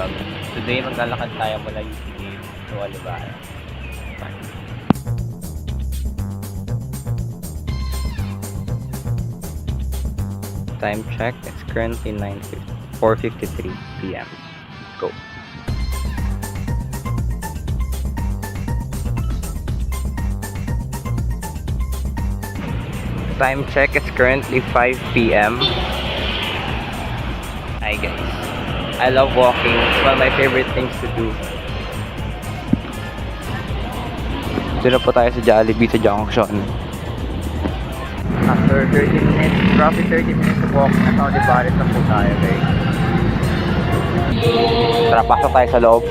vlog. Today maglalakad tayo mula UP Gate to Alibara. Time check, it's currently 4:53 p.m. Go. Time check, it's currently 5 p.m. Hi guys. I love walking. It's one of my favorite things to do. Dito na po tayo sa Jollibee sa Junction. After 30 minutes, roughly 30 minutes of walking, nasa Olivares na po tayo, guys. Tara, pasok tayo sa loob.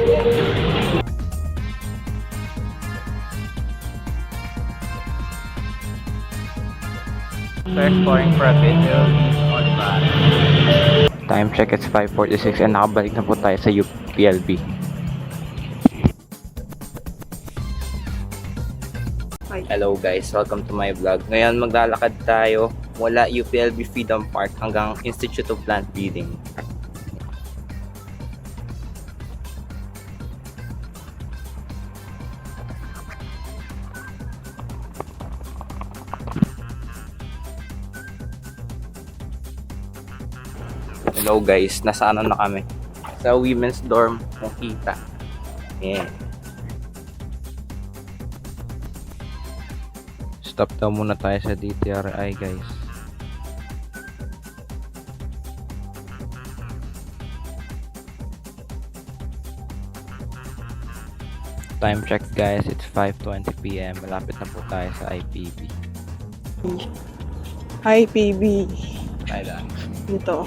So, exploring for a video, Olivares. Time check, it's 5:46 and nakabalik na po tayo sa UPLB. Hello guys, welcome to my vlog. Ngayon maglalakad tayo mula UPLB Freedom Park hanggang Institute of Plant Breeding. Hello guys, nasaan na kami? Sa women's dorm, nakita. Yeah. Stop daw muna tayo sa DTRI guys. Time check guys, it's 5:20 p.m. Malapit na po tayo sa IPB. IPB. Kailan? Dito.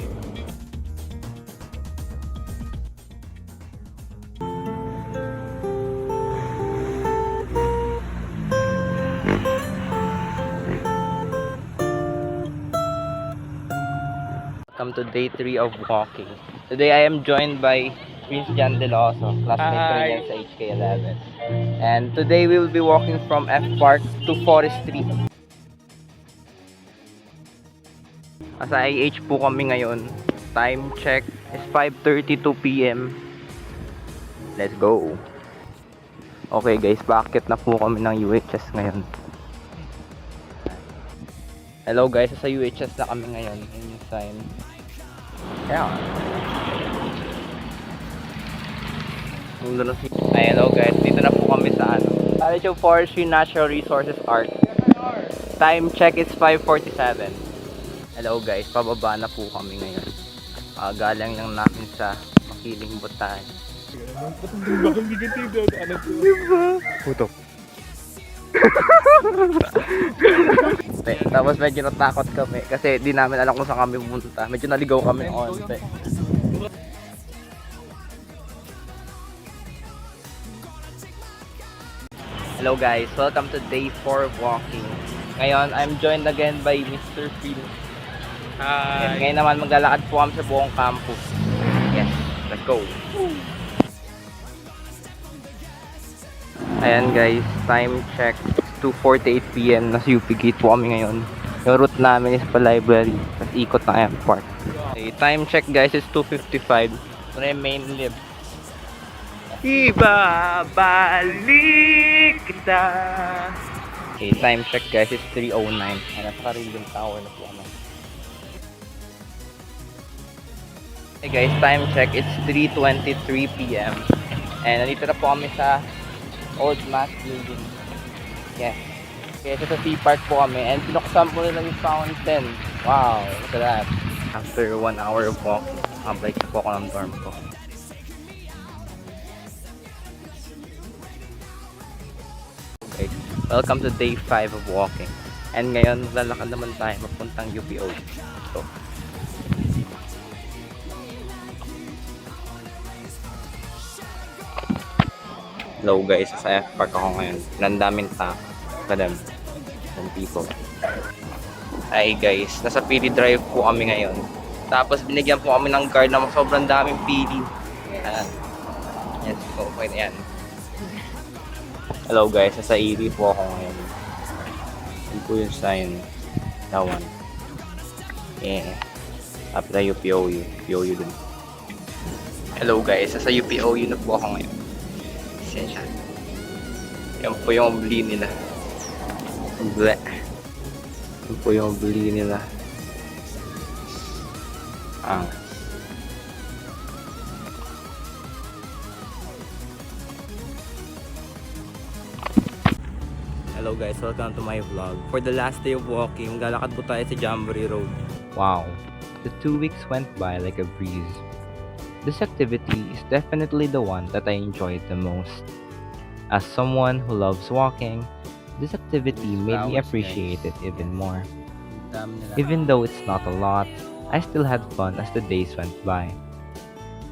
Welcome to day 3 of walking. Today I am joined by Prince Jan Deloso, classmate ko rin yan sa HK11. And today we will be walking from F Park to Forest Street. Sa IH po kami ngayon. Time check is 5:32 p.m. Let's go. Okay guys, bakit na po kami ng UHS ngayon? Hello guys, sa UHS na kami ngayon. Yun yung sign. Yeah. Ay, hello guys, dito na po kami sa College of Forestry Natural Resources Art. Time check is 5:47. Hello guys, pababa na po kami ngayon. Galing lang namin sa Makiling Butan. Puto. Tapos medyo natakot kami kasi di namin alam kung saan kami pumunta. Medyo naligaw kami ng onte. Hello guys, welcome to day 4 of walking. Ngayon, I'm joined again by Mr. Phil. Hi. Ngayon naman maglalakad po kami sa buong campus. Yes, let's go. Ayan guys, time check 2:48 p.m. Nasa UP Gate po kami ngayon. Yung route namin is pa library, tapos ikot na F Park. Okay, time check guys is 2:55. Ito na yung main lib. Ibabalik kita. Okay, time check guys is 3:09. Nasa Carillion Tower na po kami. Okay guys, time check it's 3:23 p.m. And nandito na po kami sa Old Mass Building. Yes. Kaya sa T-Park po kami and pinuksan po nila yung fountain. Wow, look at that. After 1 hour of walking, balik na po ako ng dorm ko. Okay, welcome to day 5 of walking. And ngayon, lalakad naman tayo mapuntang UPO. So, hello guys, sa F Park ako ngayon. Nandaming tao. Kadam. Some people. Hi guys, nasa PD drive po kami ngayon. Tapos binigyan po kami ng guard na sobrang daming PD. Ayan. Yes, okay na yan. Hello guys, nasa ED po ako ngayon. Yun po yung sign. That one. Yeah. After UPOU. UPOU din. Hello guys, nasa UPO na po ako ngayon. Pasensya. Yan po yung bili nila. Ble. Yan po yung bili nila. Ah. Hello guys, welcome to my vlog. For the last day of walking, galakad po tayo sa Jamboree Road. Wow, the 2 weeks went by like a breeze. This activity is definitely the one that I enjoyed the most. As someone who loves walking, this activity made me appreciate it even more. Even though it's not a lot, I still had fun as the days went by.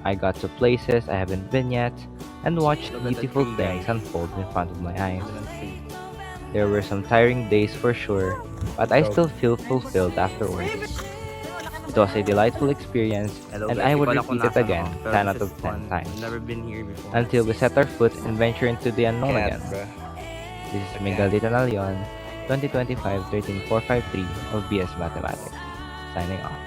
I got to places I haven't been yet and watched beautiful things unfold in front of my eyes. There were some tiring days for sure, but I still feel fulfilled afterwards. It was a delightful experience, and I would repeat it again 10 out of 10 times. Never been here before. Until we set our foot and venture into the unknown again. This is Miguelito Nalion, 2025-13453 of BS Mathematics. Signing off.